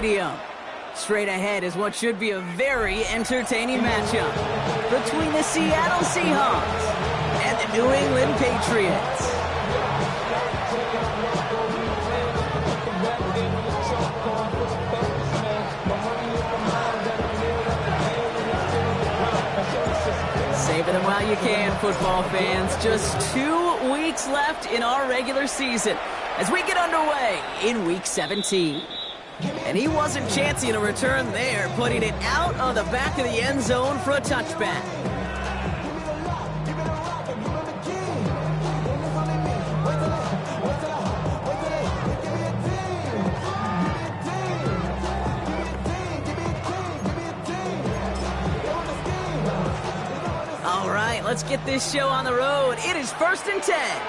Stadium. Straight ahead is what should be a very entertaining matchup between the Seattle Seahawks and the New England Patriots. Savor them while you can, football fans. Just 2 weeks left in our regular season as we get underway in Week 17. And he wasn't chancing a return there, putting it out on the back of the end zone for a touchback. All right, let's get this show on the road. It is 1st and 10.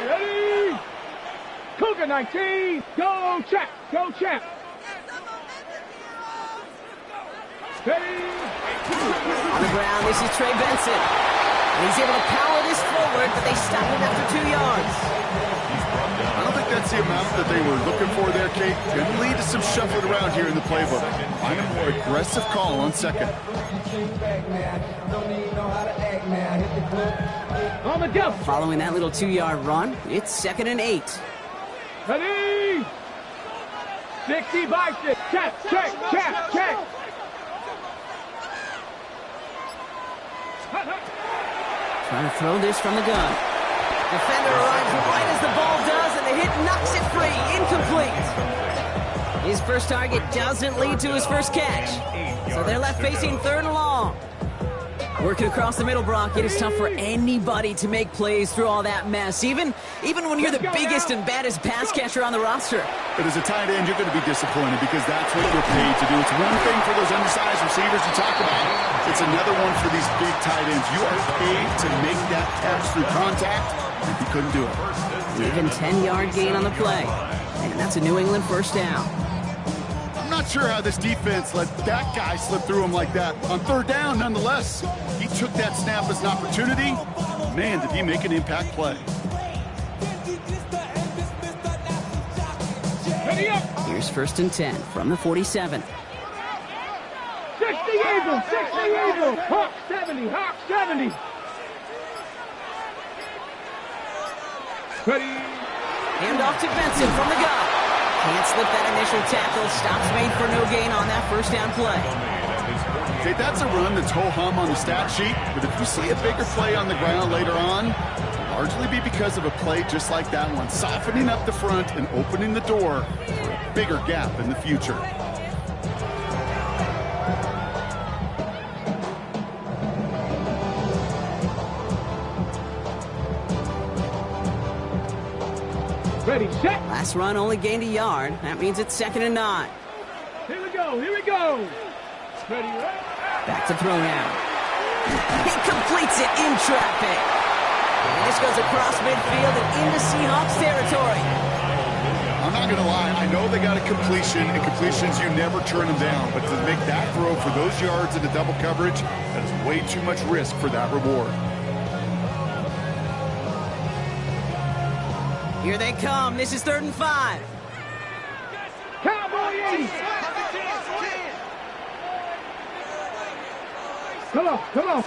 Ready? Cougar 19, go Champ, go Champ. Ready? On the ground, this is Trey Benson. And he's able to power this forward, but they stop him after 2 yards. I don't think that's the amount that they were looking for there, Kate. Could lead to some shuffling around here in the playbook. Find a more aggressive call on second. On the go. Following that little 2-yard run, it's 2nd and 8. Ready? 60 by 6. Check, check, check, check. Trying to throw this from the gun. Defender arrives right as the ball does, and the hit knocks it free. Incomplete. His first target doesn't lead to his first catch. So they're left facing 3rd and long. Working across the middle, Brock, it is tough for anybody to make plays through all that mess, even when you're the biggest and baddest pass catcher on the roster. But as a tight end, you're going to be disappointed because that's what you're paid to do. It's one thing for those undersized receivers you talk about. It's another one for these big tight ends. You are paid to make that catch through contact, and he couldn't do it. Even 10-yard gain on the play. And that's a New England first down. I'm not sure how this defense let that guy slip through him like that. On 3rd down, nonetheless, he took that snap as an opportunity. Man, did he make an impact play. Here's 1st and 10 from the 47. 60 Eagles, 60 Eagles. Hawk 70, Hawk 70. Ready? Hand off to Benson from the gun. Can't slip that initial tackle. Stops made for no gain on that first down play. Okay, that's a run that's ho-hum on the stat sheet, but if you see a bigger play on the ground later on, it'll largely be because of a play just like that one, softening up the front and opening the door for a bigger gap in the future. Ready, set. Last run only gained a yard. That means it's 2nd and 9. Here we go, here we go. Ready, Back to throw now. He completes it in traffic. And this goes across midfield and into Seahawks territory. I'm not going to lie. I know they got a completion, and completions, you never turn them down. But to make that throw for those yards into double coverage, that is way too much risk for that reward. Here they come. This is 3rd and 5. Cowboy 80. Come on, come on.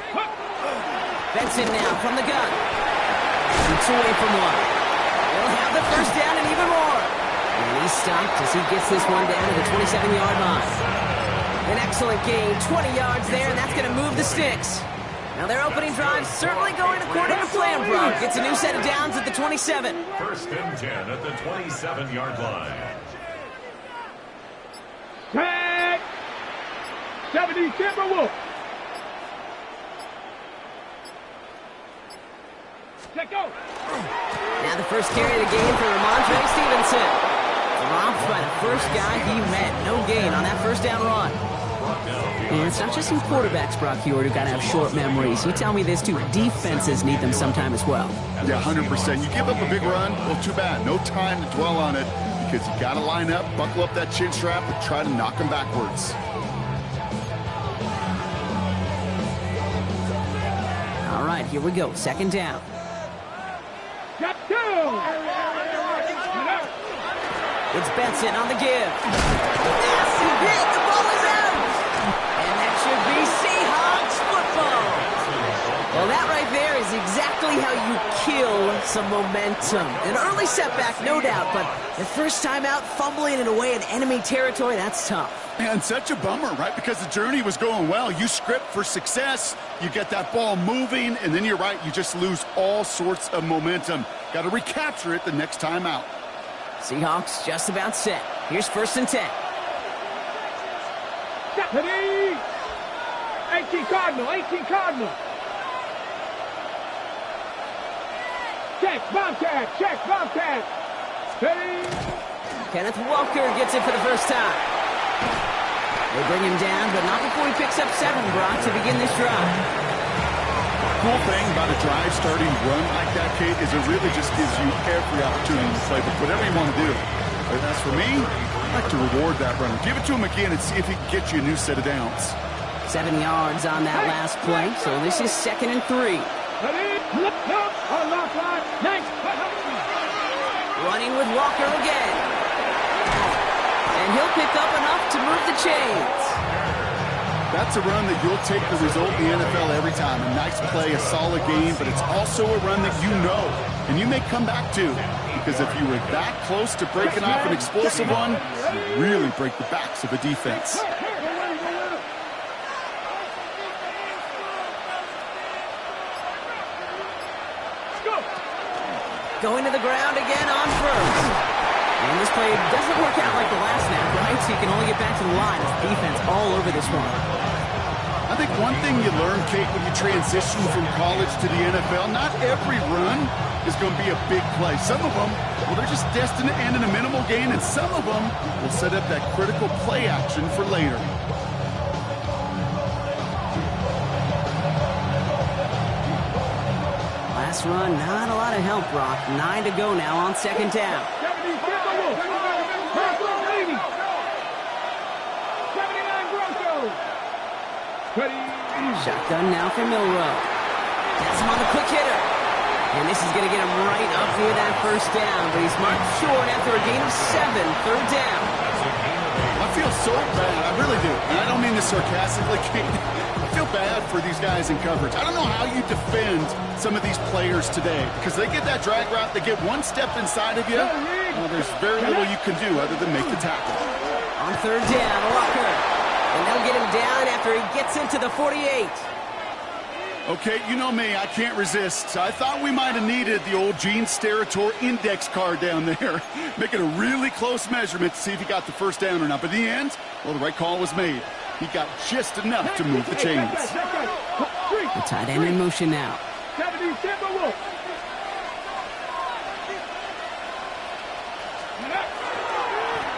Benson now from the gun. Shoots away from one. They'll have the first down and even more. And he's stopped as he gets this one down to the 27-yard line. An excellent gain, 20 yards there, and that's going to move the sticks. Now their opening drive certainly going according to plan, Brock. It's a new set of downs at the 27. 1st and 10 at the 27-yard line. Tag. 70 Timberwolves. Let go. Now the first carry of the game for Ramondre Stevenson. Dropped by the first guy he met. No gain on that first down run. And it's not just some quarterbacks, Brock Hewitt, who got to have short memories. You tell me this, too. Defenses need them sometime as well. Yeah, 100%. You give up a big run, well, too bad. No time to dwell on it because you got to line up, buckle up that chin strap, and try to knock them backwards. All right, here we go. 2nd down. Got two. It's Benson on the give. Yes, he momentum. An early setback, no doubt, but the first time out, fumbling it away in enemy territory, that's tough. And such a bummer, right? Because the journey was going well. You script for success, you get that ball moving, and then you're right, you just lose all sorts of momentum. Got to recapture it the next time out. Seahawks just about set. Here's 1st and 10. 18 Cardinal, 18 Cardinal. Check, Bobcat, check, Bobcat. Ready? Kenneth Walker gets it for the first time. They bring him down, but not before he picks up 7, Brock, to begin this drive. Cool thing about a drive starting run like that, Kate, is it really just gives you every opportunity to play, but whatever you want to do. But as for me, I like to reward that runner. Give it to him again and see if he can get you a new set of downs. 7 yards on that last play, so this is 2nd and 3. Running with Walker again. And he'll pick up enough to move the chains. That's a run that you'll take the result in the NFL every time. A nice play, a solid game, but it's also a run that you know, and you may come back to. Because if you were that close to breaking off an explosive one, you really break the backs of a defense. Going to the ground again on 1st. And this play doesn't work out like the last snap, right? So you can only get back to the line. It's defense all over this one. I think one thing you learn, Kate, when you transition from college to the NFL, not every run is going to be a big play. Some of them, well, they're just destined to end in a minimal gain, and some of them will set up that critical play action for later. Last run, not a lot of help, Brock. 9 to go now on 2nd down. 79 Broncos. Shotgun now for Milrow. That's him on the quick hitter. And this is going to get him right up near that 1st down, but he's marked short after a gain of 7, 3rd down. I feel so bad, I really do. And I don't mean this sarcastically, Kate. I feel bad for these guys in coverage. I don't know how you defend some of these players today, because they get that drag route, they get one step inside of you, well, there's very little you can do other than make the tackle. On 3rd down, Walker. And they'll get him down after he gets into the 48. Okay, you know me, I can't resist. I thought we might have needed the old Gene Steratore index card down there. Make it a really close measurement to see if he got the 1st down or not. But in the end, well, the right call was made. He got just enough to move the chains. The tight end in motion now.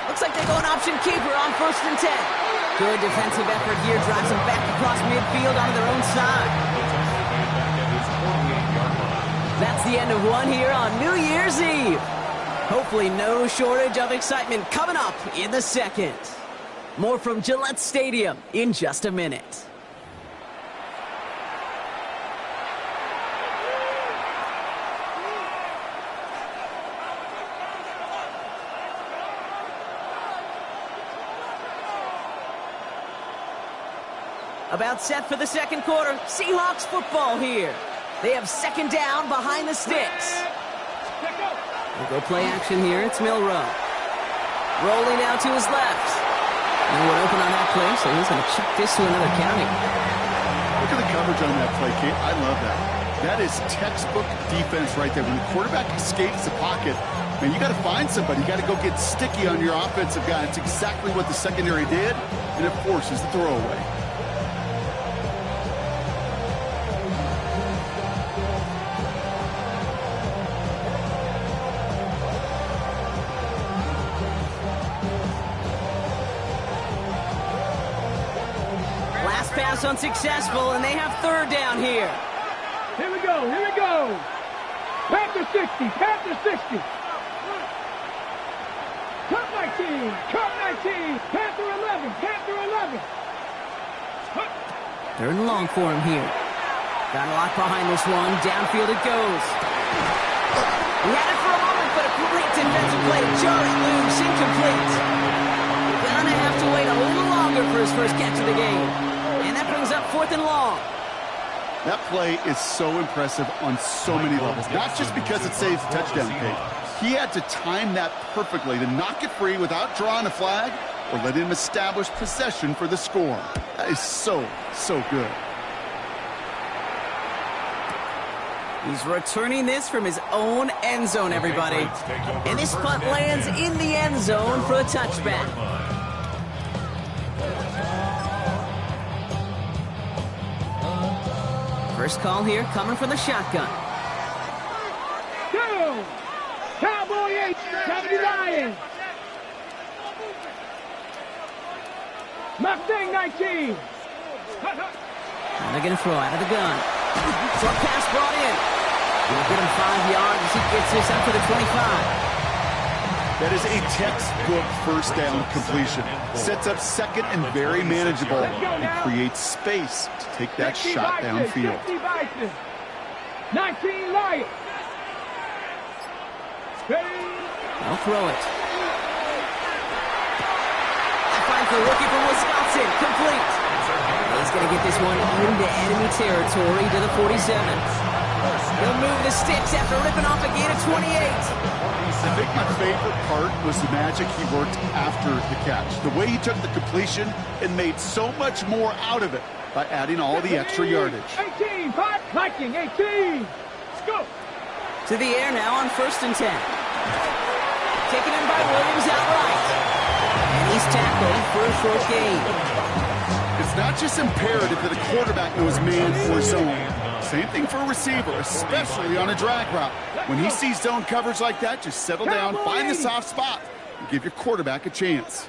Looks like they go an option keeper on 1st and 10. Good defensive effort here. Drives them back across midfield onto their own side. That's the end of one here on New Year's Eve. Hopefully no shortage of excitement coming up in the 2nd. More from Gillette Stadium in just a minute. About set for the 2nd quarter. Seahawks football here. They have 2nd down behind the sticks. We'll go play action here. It's Milrow. Rolling out to his left. No one open on that play, so he's going to chip this to another county. Look at the coverage on that play, Kate. I love that. That is textbook defense right there. When the quarterback escapes the pocket, man, you got to find somebody. You got to go get sticky on your offensive guy. It's exactly what the secondary did, and it forces the throwaway. Pass unsuccessful, and they have 3rd down here. Here we go, here we go. Panther 60, Panther 60. Cut 19, cut 19. Panther 11, Panther 11. 3rd and long for him here. Got a lock behind this one. Downfield it goes. He had it for a moment, but a great defensive play. Just loose, incomplete. Gonna have to wait a little longer for his first catch of the game. And that brings up 4th and long. That play is so impressive on so many levels, not just because it saves a touchdown, Kate. He had to time that perfectly to knock it free without drawing a flag or letting him establish possession for the score. That is so, so good. He's returning this from his own end zone, everybody. And this punt lands in the end zone for a touchback. First call here coming from the shotgun. Two. Cowboy 8, 79. Mustang 19. And they're going to throw out of the gun. Short pass brought in. He'll get him 5 yards as he gets this up to the 25. That is a textbook first down completion. Sets up second and very manageable and creates space to take that shot downfield. 19 Lions. They'll throw it. Finds the rookie from Wisconsin. Complete. He's going to get this one into enemy territory to the 47. He'll move the sticks after ripping off a gain of 28. I think my favorite part was the magic he worked after the catch. The way he took the completion and made so much more out of it by adding all the extra yardage. 18, Viking, 18. Let's go. To the air now on 1st and 10. Taken in by Williams outright. And he's tackled for a short gain. It's not just imperative that a quarterback knows man or zone. Same thing for a receiver, especially on a drag route. When he sees zone coverage like that, just settle down, find the soft spot, and give your quarterback a chance.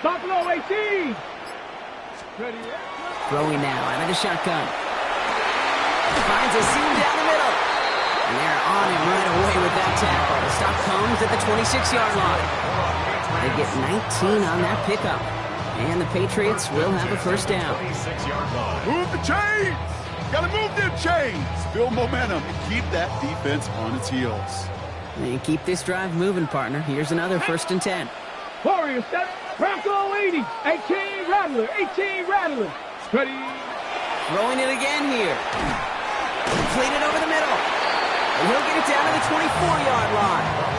Buffalo 18. Throwing now out of the shotgun. Finds a seam down the middle. And they're on him right away with that tackle. The stop comes at the 26-yard line. They get 19 on that pickup. And the Patriots will have a first down. Move the chains! Gotta move them chains! Build momentum and keep that defense on its heels. And keep this drive moving, partner. Here's another 1st and 10. Warriors set. Bronco 80. 18 Rattler. 18 Rattler. Ready. Throwing it again here. Completed over the middle. And he'll get it down to the 24-yard line.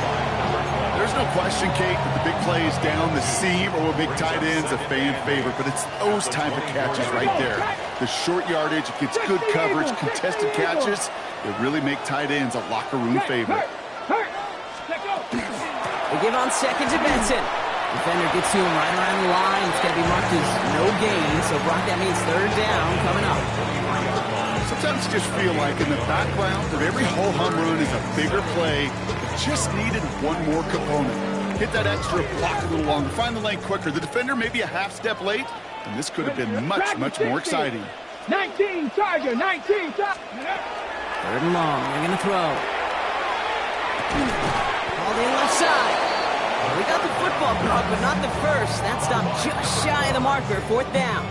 There's no question, Kate, that the big plays down the seam or with big tight ends a fan favorite, but it's those type of catches right there. The short yardage, it gets good coverage, contested catches, they really make tight ends a locker room favorite. They give on 2nd to Benson. Defender gets to him right around the line. It's going to be marked as no gain, so Brock, that means 3rd down coming up. Sometimes you just feel like in the background of every whole home run is a bigger play. It just needed one more component. Hit that extra block a little longer. Find the lane quicker. The defender may be a half step late, and this could have been much, much more exciting. 19 Tiger, 19 Tiger. 3rd and long. They're going to throw. Called in left side. We got the football, Brock, but not the first. That stopped just shy of the marker. 4th down.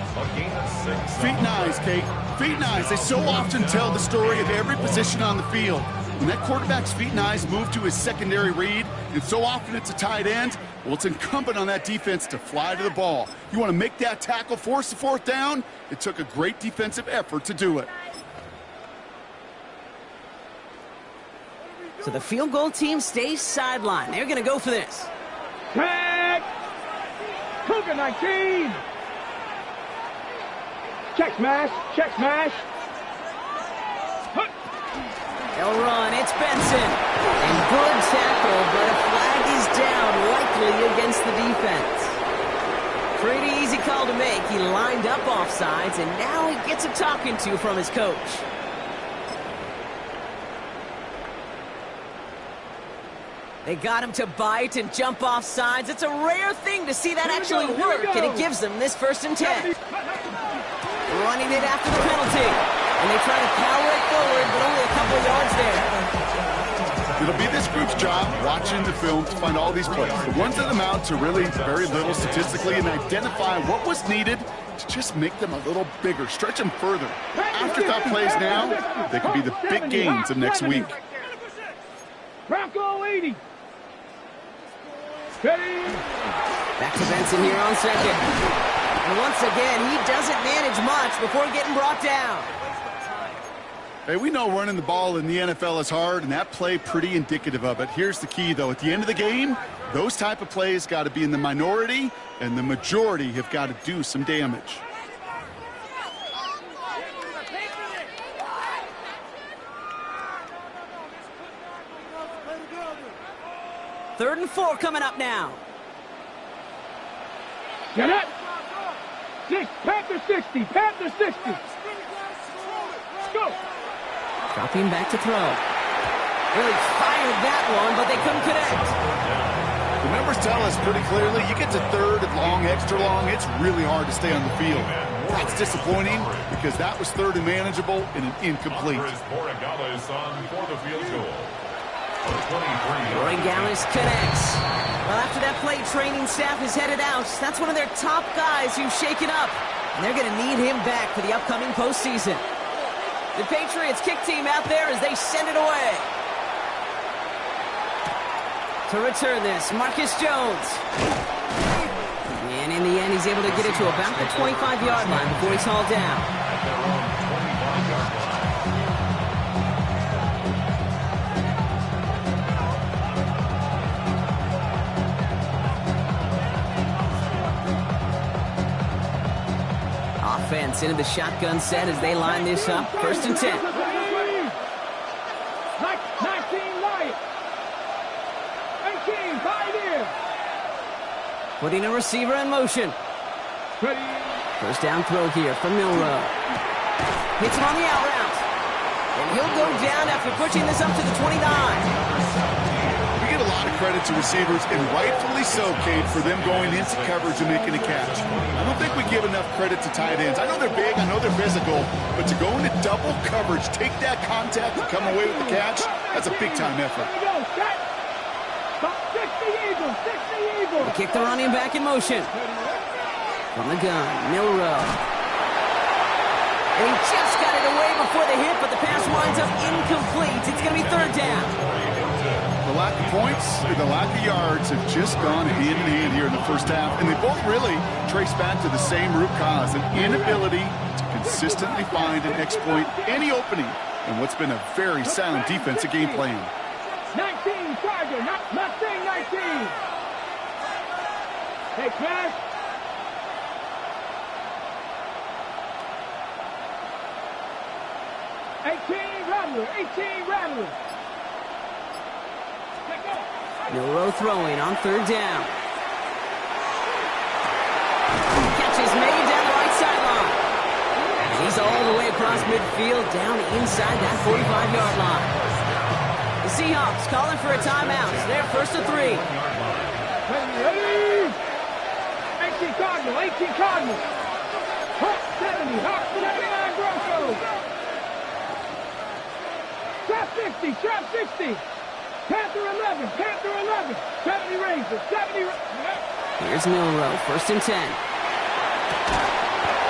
Feet and eyes, Kate. Feet and eyes. They so often tell the story of every position on the field. When that quarterback's feet and eyes move to his secondary read, and so often it's a tight end, well, it's incumbent on that defense to fly to the ball. You want to make that tackle, force the 4th down? It took a great defensive effort to do it. So the field goal team stays sidelined. They're going to go for this. Tag. Cougar 19. Check smash. Check smash. They'll run. It's Benson. And good tackle, but a flag is down, likely against the defense. Pretty easy call to make. He lined up offsides, and now he gets a talking to from his coach. They got him to bite and jump off sides. It's a rare thing to see that actually work, and it gives them this 1st and 10. Running it after the penalty. And they try to power it forward, but only a couple yards there. It'll be this group's job, watching the film, to find all these plays. The ones that amount to really very little statistically, and identify what was needed to just make them a little bigger, stretch them further. Afterthought plays now, they could be the big gains of next week. Bronco 80. Ready. Back to Benson here on 2nd. And once again, he doesn't manage much before getting brought down. Hey, we know running the ball in the NFL is hard, and that play pretty indicative of it. Here's the key, though. At the end of the game, those type of plays got to be in the minority, and the majority have got to do some damage. Third and 4 coming up now. Get it. Panther 60. Panther 60. Go. Dropping back to throw. Really fired that one, but they couldn't connect. The numbers tell us pretty clearly, you get to third and long, extra long, it's really hard to stay on the field. That's disappointing because that was third and manageable and an incomplete. For the field goal. Roy Gallis connects. Well, after that play, training staff is headed out. That's one of their top guys who's shaken up. And they're going to need him back for the upcoming postseason. The Patriots kick team out there as they send it away. To return this, Marcus Jones. And in the end, he's able to get it to about the 25-yard line before he's hauled down. Offense into the shotgun set as they line this up. First and 10. 19 Lions. 18 Pioneer. Putting a receiver in motion. Ready. First down throw here from Milrow. Hits him on the out route. And he'll go down after pushing this up to the 29. We get a lot of credit to receivers, and rightfully so, Kate, for them going into coverage and making a catch. I don't think we give enough credit to tight ends. I know they're big, I know they're physical, but to go into double coverage, take that contact and come away with the catch, that's a big-time effort. There we go. Set. 60 Eagles. 60 Eagles. They kick the running back in motion. From the gun, Milrow. And he just got it away before the hit, but the pass winds up incomplete. It's going to be third down. The lack of points and the lack of yards have just gone hand in hand here in the first half, and they both really trace back to the same root cause, an inability to consistently find and exploit any opening in what's been a very sound defensive game plan. 19 Tiger, not saying 19. Hey, Clash. Rattler. 18 Rattler. Milrow throwing on third down. Catch is made down the right sideline. And he's all the way across midfield, down inside that 45-yard line. The Seahawks calling for a timeout. It's their first of 3. Ready. 18 Cardinal. 18 Cardinal. Hawk 70. Hawk 79 Broncos. Trap 60. Trap 60. Panther 11. Panther 11. 70 Rangers. 70. Here's Milrow. First and 10.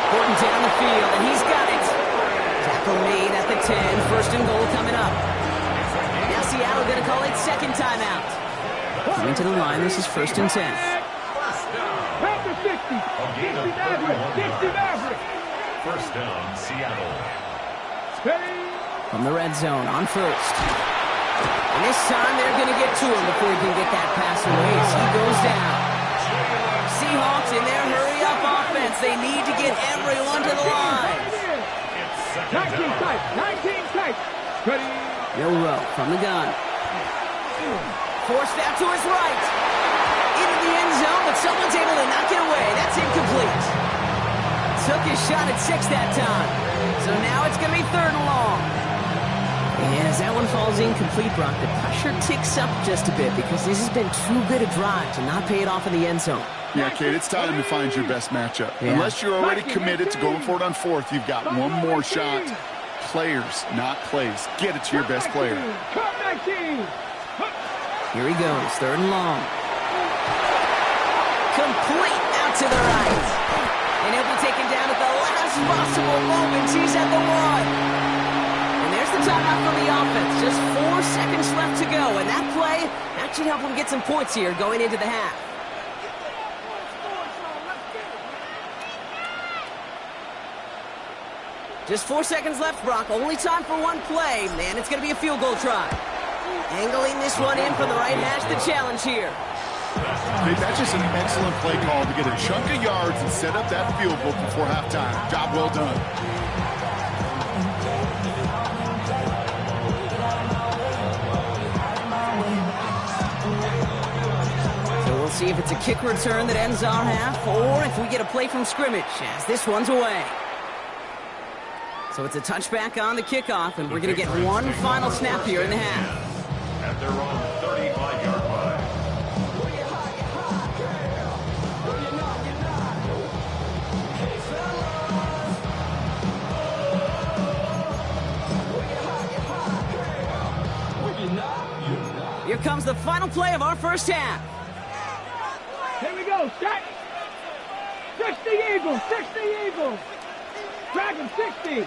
Horton down the field, and he's got it. Tackle made at the 10. First and goal coming up. Now Seattle going to call it second timeout. Coming to the line, this is first and 10. Panther 60. 60 Maverick. 60 Maverick. First down, Seattle. Steady. From the red zone on first. And this time they're going to get to him before he can get that pass away as he goes down. Seahawks in their hurry-up offense. They need to get everyone to the line. 19 tight. 19 tight. Ready. Milrow from the gun. Forced out to his right. Into the end zone, but someone's able to knock it away. That's incomplete. Took his shot at 6 that time. So now it's going to be third and long. And as that one falls incomplete, Brock, the pressure ticks up just a bit because this has been too good a drive to not pay it off in the end zone. Yeah, Kate, it's time to find your best matchup. Yeah. Unless you're already committed to going for it on fourth, you've got one more shot. Players, not plays. Get it to your best player. Here he goes, third and long. Complete out to the right. And he'll be taken down at the last possible moment. He's at the 1. And there's the timeout from the offense. Just 4 seconds left to go. And that play, that should help them get some points here going into the half. Just 4 seconds left, Brock. Only time for one play. Man, it's going to be a field goal try. Angling this one in from the right hash, the challenge here. Hey, that's just an excellent play call to get a chunk of yards and set up that field goal before halftime. Job well done. So we'll see if it's a kick return that ends our half, or if we get a play from scrimmage, as this one's away. So it's a touchback on the kickoff, and we're going to get one final snap here in the half. At their own 35-yard line. Here comes the final play of our first half. Here we go, set. 60 Eagles, 60 Eagles. Drag him, 60.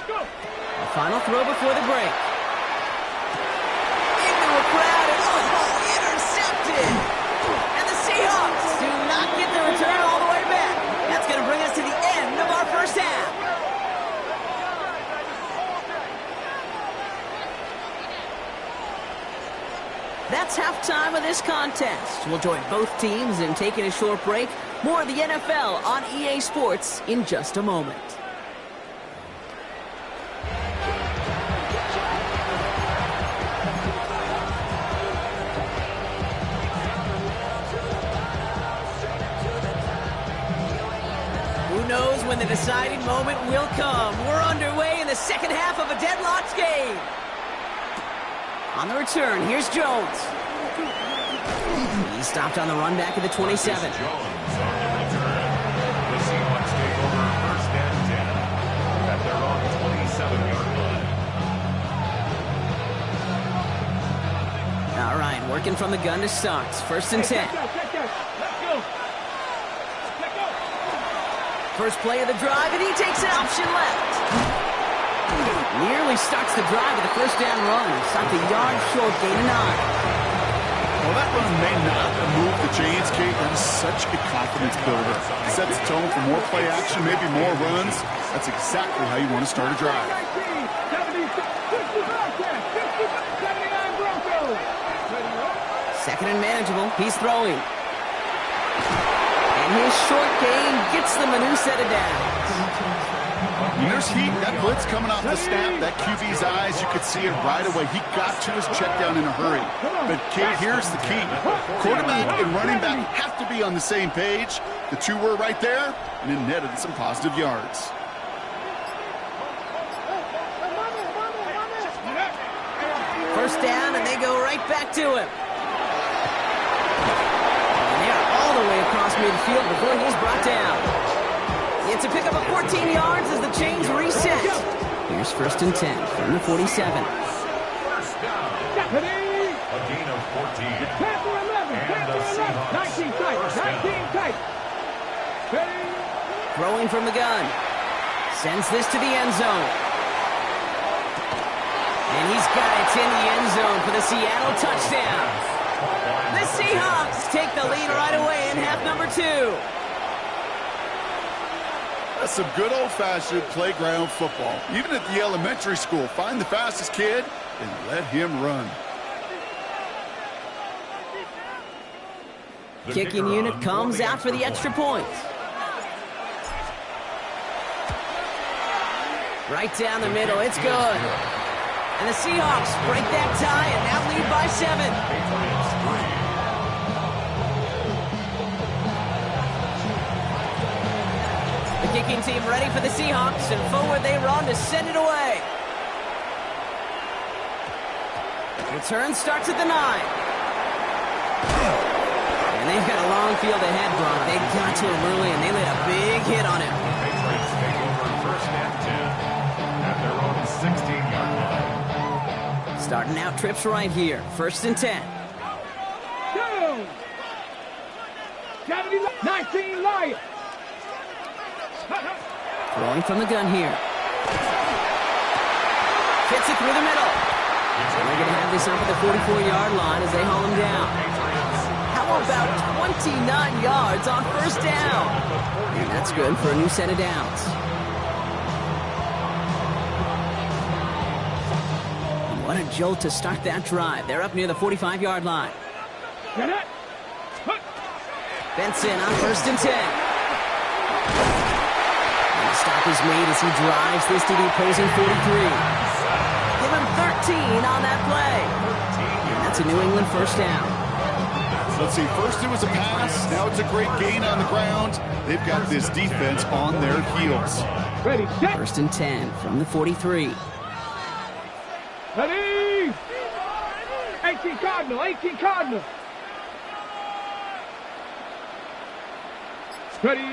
Go. The final throw before the break. Into a crowd, and intercepted. And the Seahawks do not get the return all the way back. That's going to bring us to the end of our first half. That's halftime of this contest. We'll join both teams in taking a short break. More of the NFL on EA Sports in just a moment. Who knows when the deciding moment will come? We're underway in the second half of a deadlocked game. On the return, here's Jones. He stopped on the run back at the 27. Jones on the return. The Seahawks take over first and 10 at their own 27-yard line. All right, working from the gun to start. First and 10. Let's go. First play of the drive, and he takes an option left. Nearly starts the drive with a first down run. Stopped a yard short, gain of 9. Well, that run may not have moved the chains, Kate. That is such a confidence builder. Sets the tone for more play action, maybe more runs. That's exactly how you want to start a drive. 19, 70, 79 Broncos. Second and manageable. He's throwing. And his short gain gets them a new set of downs. When there's heat, that blitz coming off the snap, that QB's eyes, you could see it right away. He got to his check down in a hurry. But, Kate, here's the key. Quarterback and running back have to be on the same page. The two were right there, and it netted some positive yards. First down, and they go right back to him. And they're all the way across midfield before he's brought down. It's a pickup of 14 yards as the chains reset. Here's first and 10 from the 47. First down. A gain of 14. Panther 11. And the Seahawks. 19 tight. 19 tight. Throwing from the gun. Sends this to the end zone. And he's got it in the end zone for the Seattle touchdown. The Seahawks take the lead right away in half number 2. That's some good old-fashioned playground football. Even at the elementary school, find the fastest kid and let him run. Kicking unit comes out for the extra point. Right down the middle, it's good. And the Seahawks break that tie and now lead by 7. The kicking team ready for the Seahawks, and forward they run to send it away. Return starts at the 9. And they've got a long field ahead, Brock. They got to him early, and they laid a big hit on him. Patriots take over first and 10 at their own 16-yard line. Starting out trips right here. First and 10. 19 Lions. Throwing from the gun here. Fits it through the middle. So they're going to have this up at the 44-yard line as they haul him down. How about 29 yards on first down? And that's good for a new set of downs. What a jolt to start that drive. They're up near the 45-yard line. Benson on 1st and 10. And the stop is made as he drives this to the opposing 43. Give him 13 on that play. And that's a New England first down. Let's see, first it was a pass, now it's a great gain on the ground. They've got this defense on their heels. Ready, set. 1st and 10 from the 43. Ready. 18 Cardinal, 18 Cardinal. Ready.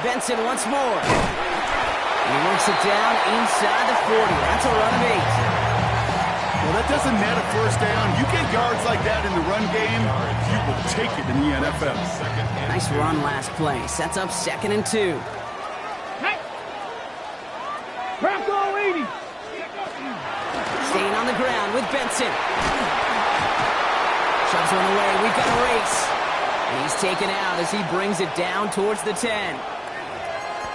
Benson once more. And he works it down inside the 40. That's a run of 8. Well, that doesn't net a first down. You get yards like that in the run game, you will take it in the NFL. Nice run last play. Sets up 2nd and 2. Hey. Bronco 80. Staying on the ground with Benson. Shoves one away. We've got a race. And he's taken out as he brings it down towards the 10.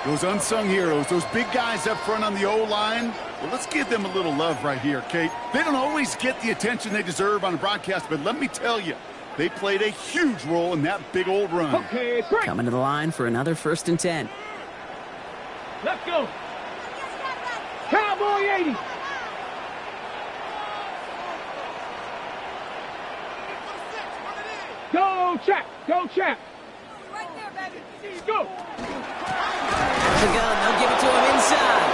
Those unsung heroes, those big guys up front on the O-line, well, let's give them a little love right here, Kate. They don't always get the attention they deserve on a broadcast, but let me tell you, they played a huge role in that big old run. Okay, great. Coming to the line for another 1st and 10. Let's go. Cowboy 80. Go, Chap. Go, Chap. Right there, baby. Go. The gun, they'll give it to him inside.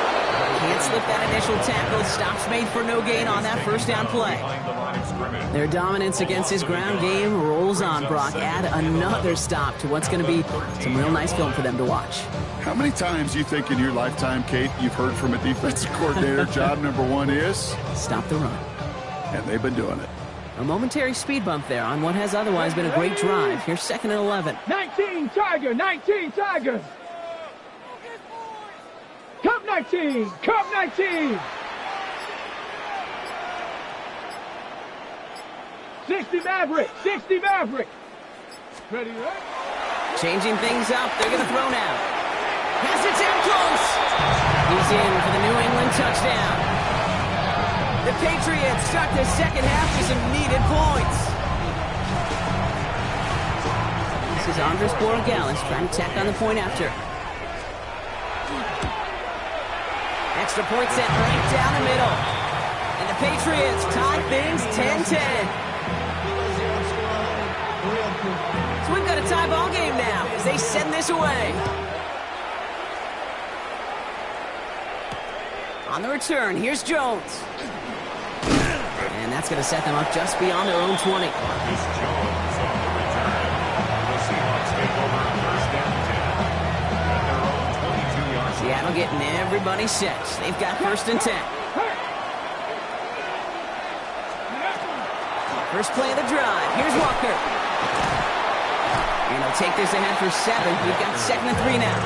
Can't slip that initial tackle. Stops made for no gain on that first down play. Their dominance against his ground game rolls on, Brock. Add another stop to what's going to be some real nice film for them to watch. How many times do you think in your lifetime, Kate, you've heard from a defensive coordinator, job number 1 is? Stop the run. And they've been doing it. A momentary speed bump there on what has otherwise been a great drive. Here's 2nd and 11. 19 Tiger. 19 Tiger. Cup 19. Cup 19. 60 Maverick. 60 Maverick. Ready, right? Changing things up. They're going to throw now. Has it down close. He's in for the New England touchdown. The Patriots start the second half with some needed points. This is Andres Borregales trying to tack on the point after. Extra point set right down the middle. And the Patriots tie things 10-10. So we've got a tie ball game now as they send this away. On the return, here's Jones. And that's going to set them up just beyond their own 20. Seattle getting everybody set. They've got 1st and 10. First play of the drive. Here's Walker. And he'll take this ahead for 7. We've got 2nd and 3 now.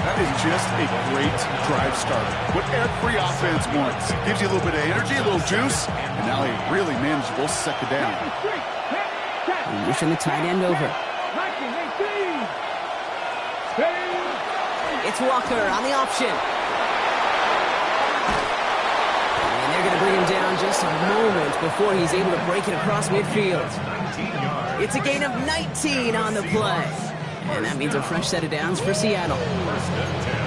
That is just a great drive starter. What every offense wants. Gives you a little bit of energy, a little juice, and now a really manageable 2nd down. Pushing the tight end over. It's Walker on the option. And they're going to bring him down just a moment before he's able to break it across midfield. It's a gain of 19 on the play. And that means a fresh set of downs for Seattle.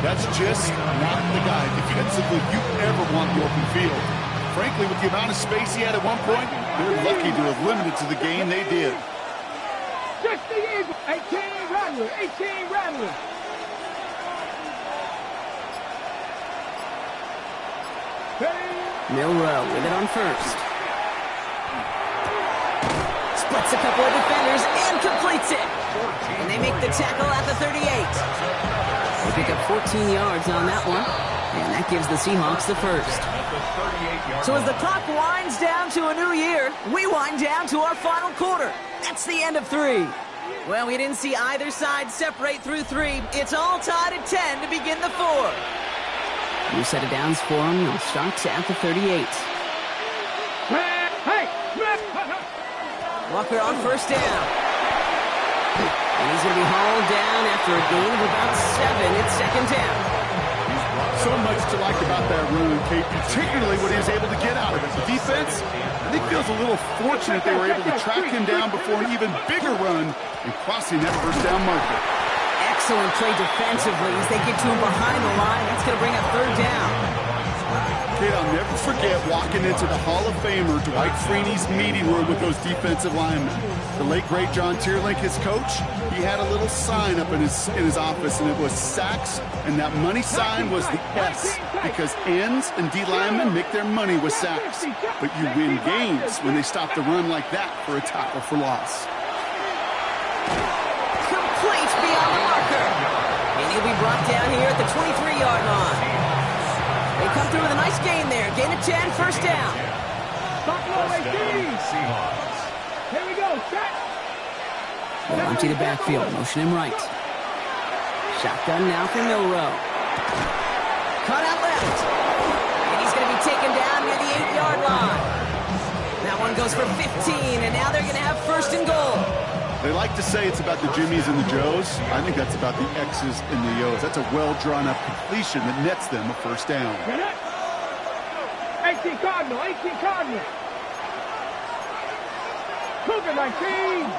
That's just not the guy defensively you ever want in the open field. Frankly, with the amount of space he had at one point, they're lucky to have limited to the game they did. 18 Rattler. 18 Rattler. Milrow with it on 1st. Splits a couple of defenders and completes it. And they make the tackle at the 38. They pick up 14 yards on that one. And that gives the Seahawks the 1st. So as the clock winds down to a new year, we wind down to our final quarter. That's the end of 3. Well, we didn't see either side separate through 3. It's all tied at 10 to begin the 4. New set of downs for them. They'll start at the 38. Walker on 1st down. And he's going to be hauled down after a gain of about 7. It's 2nd down. So much to like about that run, Kate, particularly what he was able to get out of it. The defense, I think, feels a little fortunate they were able to track him down before an even bigger run and crossing that first down marker. Excellent play defensively as they get to him behind the line. That's going to bring up third down. Kate, I'll never forget walking into the Hall of Famer Dwight Freeney's meeting room with those defensive linemen. The late, great John Tierlink, his coach, he had a little sign up in his office, and it was sacks, and that money sign was the S, because ends and D linemen make their money with sacks. But you win games when they stop the run like that for a tackle for loss. Complete beyond the marker. And he'll be brought down here at the 23-yard line. They come through with a nice gain there. Gain of 10, first down. Buffalo 18. Here we go, set. They'll empty the backfield, motion him right. Shotgun now for Milrow. Cut out left. And he's going to be taken down near the 8-yard line. That one goes for 15, and now they're going to have first and goal. They like to say it's about the Jimmies and the Joes. I think that's about the X's and the O's. That's a well-drawn-up completion that nets them a first down. 18 Cardinal, 18 Cardinal. Cougar 19.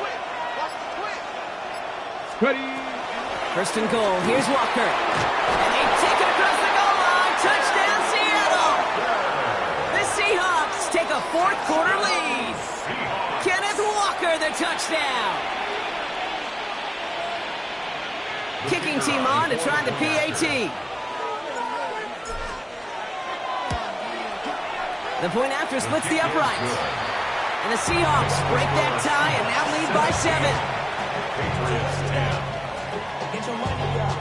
Ready. First and goal. Here's Walker. And they take it across the goal line. Touchdown, Seattle. The Seahawks take a fourth-quarter lead. Kenneth Walker, the touchdown. Kicking team on to try the PAT. The point after splits the uprights. And the Seahawks break that tie and now lead by 7. Get your money up.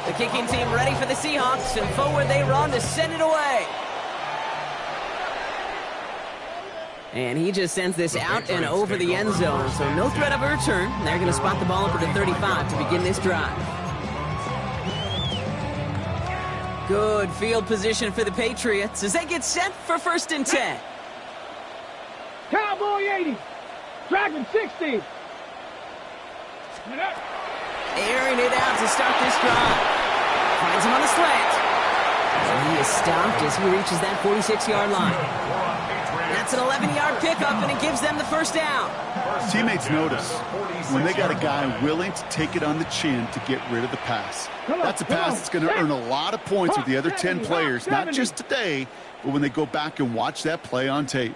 The kicking team ready for the Seahawks, and forward they run to send it away. And he just sends this out and over the end zone, so no threat of a return. They're going to spot the ball up at the 35 to begin this drive. Good field position for the Patriots as they get set for first and 10. Cowboy 80. Dragon 60. Airing it out to start this drive. Finds him on the slant. And he is stopped as he reaches that 46-yard line. That's an 11-yard pickup, and it gives them the first down. Teammates notice when they got a guy willing to take it on the chin to get rid of the pass. That's a pass that's going to earn a lot of points with the other 10 players, not just today, but when they go back and watch that play on tape.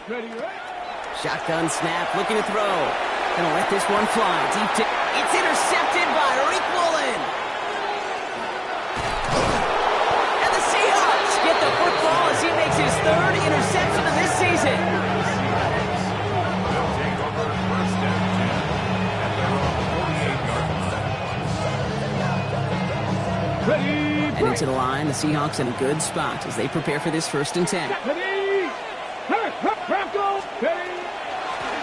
Ready, right? Shotgun snap, looking to throw. Gonna let this one fly. Deep to... It's intercepted by Rick Woolen. And the Seahawks get the football as he makes his third interception of this season. They'll take over first down 10 at their own 48-yard line. Ready, And into the line, the Seahawks in a good spot as they prepare for this first and 10. Ready. Bronco. Ready.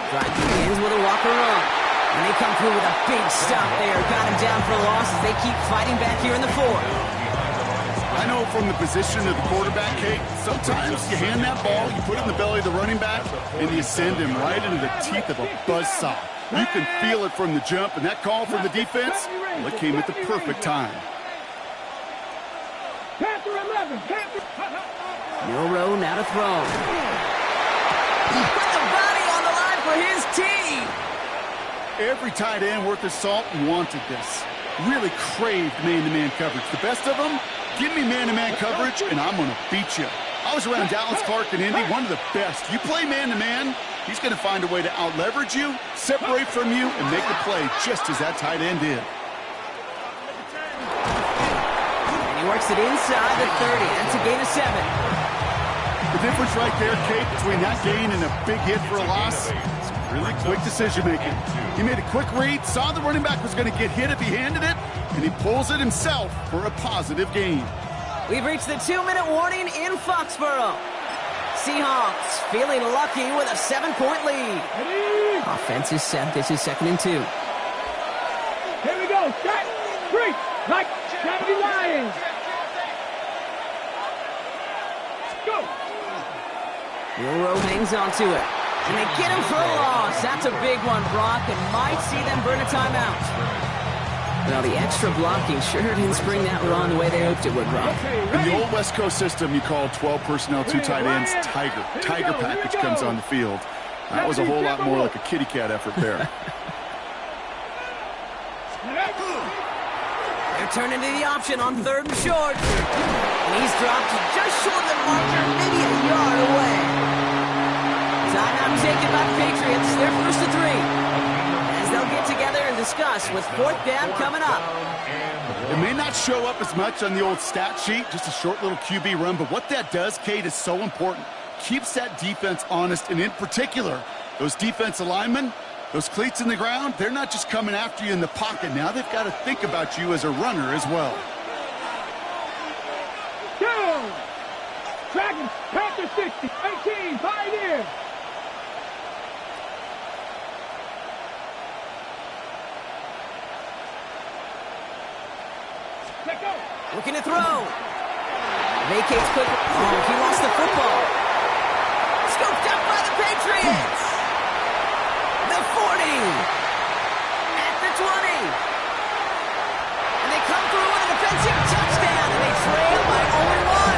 Drive begins with a Walker run. And they come through with a big stop there. Got him down for a loss as they keep fighting back here in the fourth. I know from the position of the quarterback, Kate, sometimes you hand that ball, you put it in the belly of the running back, and you send him right into the teeth of a buzzsaw. You can feel it from the jump, and that call from the defense, well, it came at the perfect time. Panther 11. Milrow now to throw. Put the body on the line for his team. Every tight end worth his salt wanted this. Really craved man-to-man coverage. The best of them, give me man-to-man coverage, and I'm going to beat you. I was around Dallas Clark and Indy, one of the best. You play man-to-man, he's going to find a way to out-leverage you, separate from you, and make the play just as that tight end did. And he works it inside the 30. That's a gain of 7. The difference right there, Kate, between that gain and a big hit for a loss, is really quick decision-making. He made a quick read, saw the running back was going to get hit if he handed it, and he pulls it himself for a positive gain. We've reached the 2-minute warning in Foxborough. Seahawks feeling lucky with a 7-point lead. Ready. Offense is set. This is 2nd and 2. Here we go. Set. 3. Like 70 Lions. Go. Milrow hangs on to it. And they get him for a loss. That's a big one, Brock, and might see them burn a timeout. Well, the extra blocking sure didn't spring that run the way they hoped it would, Brock. In the old West Coast system, you call 12 personnel, 2 tight ends, Tiger. Tiger package comes on the field. That was a whole lot more like a kitty cat effort there. They're turning to the option on 3rd and short. And he's dropped just short of the marker, maybe a yard away. Timeout taken by the Patriots. They're first to 3. As they'll get together and discuss with 4th down coming up. It may not show up as much on the old stat sheet, just a short little QB run, but what that does, Kate, is so important. Keeps that defense honest, and in particular, those defensive linemen, those cleats in the ground, they're not just coming after you in the pocket. Now they've got to think about you as a runner as well. Go! Dragons, Panther 60, 18, Pioneer. Let go. Looking to throw. Vacates quick. Oh, he lost the football. Scooped up by the Patriots. The 40. At the 20. And they come through with a defensive touchdown, and they trail by only 1.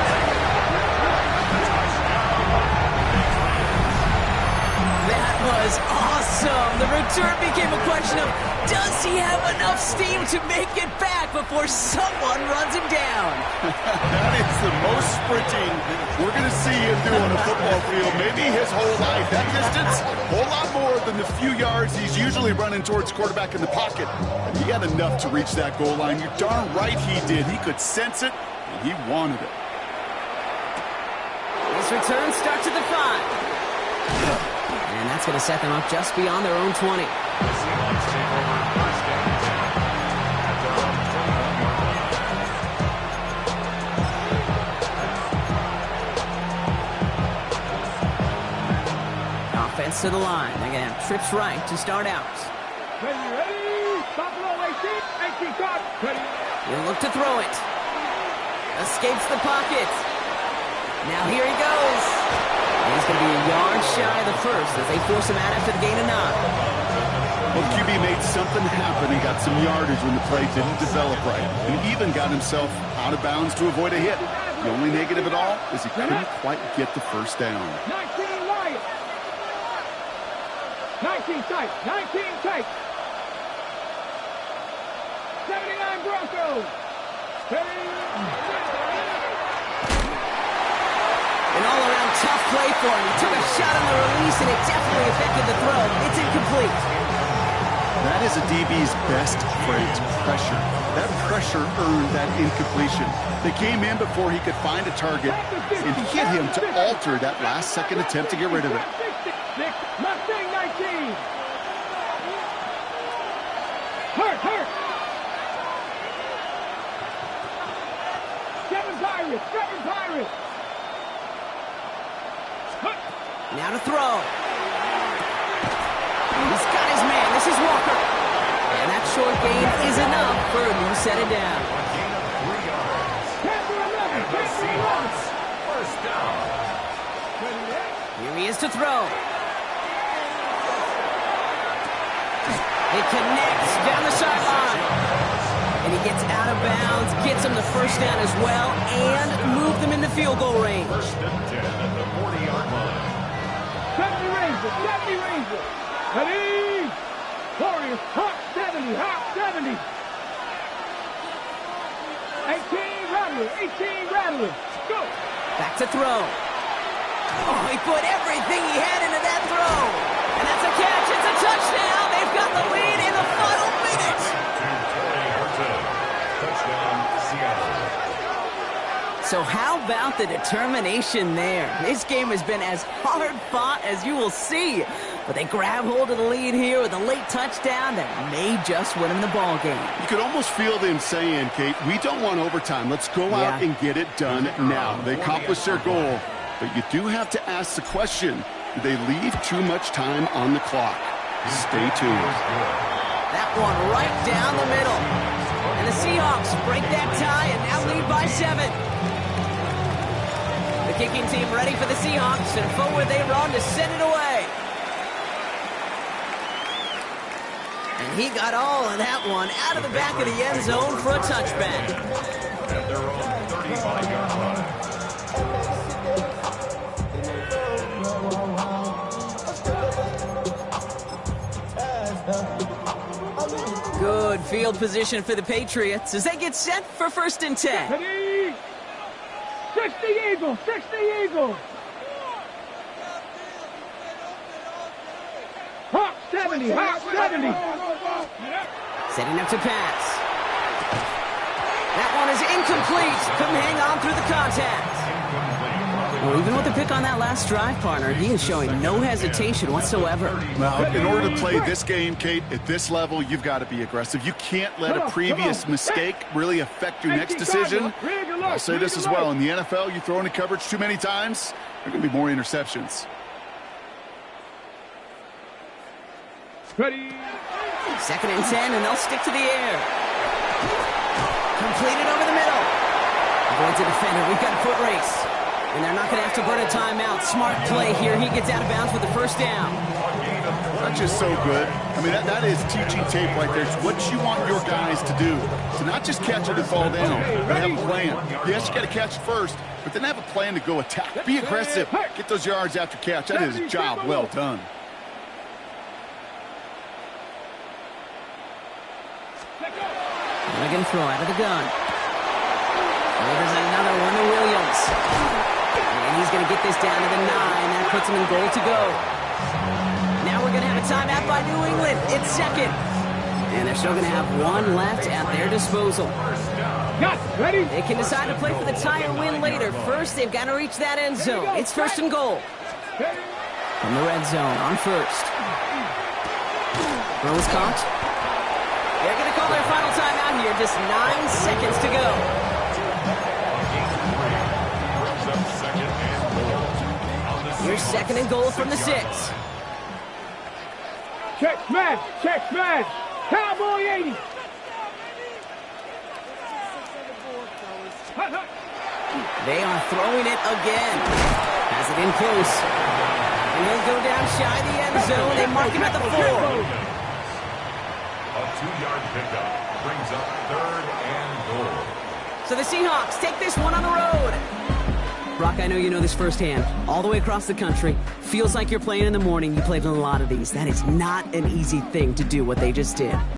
That was awesome. The return became a question of, does he have enough steam to make it back before someone runs him down? That is the most sprinting we're going to see him do on a football field, maybe his whole life. That distance, a whole lot more than the few yards he's usually running towards quarterback in the pocket. And he got enough to reach that goal line. You're darn right he did. He could sense it, and he wanted it. This return starts at the 5. And that's going to set them up just beyond their own 20. The Seahawks take over 1st down and 10 at their own 21-yard line. Offense to the line. They're going to have trips right to start out. Ready? Buffalo 18, 18 caught. Ready? He'll look to throw it. Escapes the pocket. Now here he goes. And he's going to be a yard shy of the first as they force him out after the gain of 9. Well, QB made something happen and got some yardage when the play didn't develop right. And even got himself out of bounds to avoid a hit. The only negative at all is he couldn't quite get the first down. 19 Lions. 19 tight. 19 tight. 79 Broncos. An all-around tough play for him. He took a shot on the release, and it definitely affected the throw. It's incomplete. That is a DB's best phrase, pressure. That pressure earned that incompletion. They came in before he could find a target and hit him to alter that last-second attempt to get rid of it. Mustang 19. Hurt. 7 Pirates. Now to throw. He's got his man. This is Walker. And that short gain is enough for him to set it down. A gain of 3 yards. And the Seahawks, 1st down. Here he is to throw. It connects down the sideline. And he gets out of bounds, gets him the first down as well, and moved them into field goal range. 1st and 10 at the 40-yard line. 70 Rangers. Ready? Warriors, Hawk 70. 18 Rattlers. Go. Back to throw. Oh, he put everything he had into that throw. And that's a catch. It's a touchdown. They've got the lead in the final minutes. Touchdown, Seattle. So how about the determination there? This game has been as hard fought as you will see. But they grab hold of the lead here with a late touchdown that may just win them the ball game. You could almost feel them saying, Kate, we don't want overtime. Let's go out and get it done now. They accomplished their goal. But you do have to ask the question, do they leave too much time on the clock? Stay tuned. That one right down the middle. And the Seahawks break that tie and now lead by 7. The kicking team ready for the Seahawks, and forward they run to send it away. And he got all of that one out of the back of the end zone for a touchback. At their own 35-yard line. Good field position for the Patriots as they get set for 1st and 10. Ready? 60 Eagles, 60 Eagles. Hawk 70, Hawk 70. Setting up to pass. That one is incomplete. Couldn't hang on through the contact. Well, even with the pick on that last drive, partner, he is showing no hesitation whatsoever. Well, in order to play this game, Kate, at this level, you've got to be aggressive. You can't let a previous mistake really affect your next decision. I'll say this as well. In the NFL, you throw into coverage too many times, there are going to be more interceptions. Ready? 2nd and 10, and they'll stick to the air. Completed over the middle. Avoids a defender. We've got a foot race. And they're not going to have to burn a timeout. Smart play here. He gets out of bounds with the 1st down. That's just so good. I mean, that is teaching tape right there. It's what you want your guys to do. To not just catch it and fall down, but have a plan. Yes, you got to catch it first, but then have a plan to go attack. Be aggressive. Get those yards after catch. That is a job well done. They're going to throw out of the gun. There's another one to Williams. And he's going to get this down to the 9. That puts him in goal to go. Now we're going to have a timeout by New England. It's 2nd. And they're still going to have one left at their disposal. Ready? They can decide to play for the tie or win later. First, they've got to reach that end zone. It's 1st and goal. From the red zone on 1st. Throw is caught. They're going to call their final timeout here. Just 9 seconds to go. Here's 2nd and goal from the 6. Check smash, check smash. Cowboy 80. They are throwing it again. Has it in close. And he'll go down shy of the end zone. They mark him at the 4. A 2-yard pickup brings up 3rd and goal. So the Seahawks take this one on the road. Brock, I know you know this firsthand. All the way across the country. Feels like you're playing in the morning. You played in a lot of these. That is not an easy thing to do what they just did.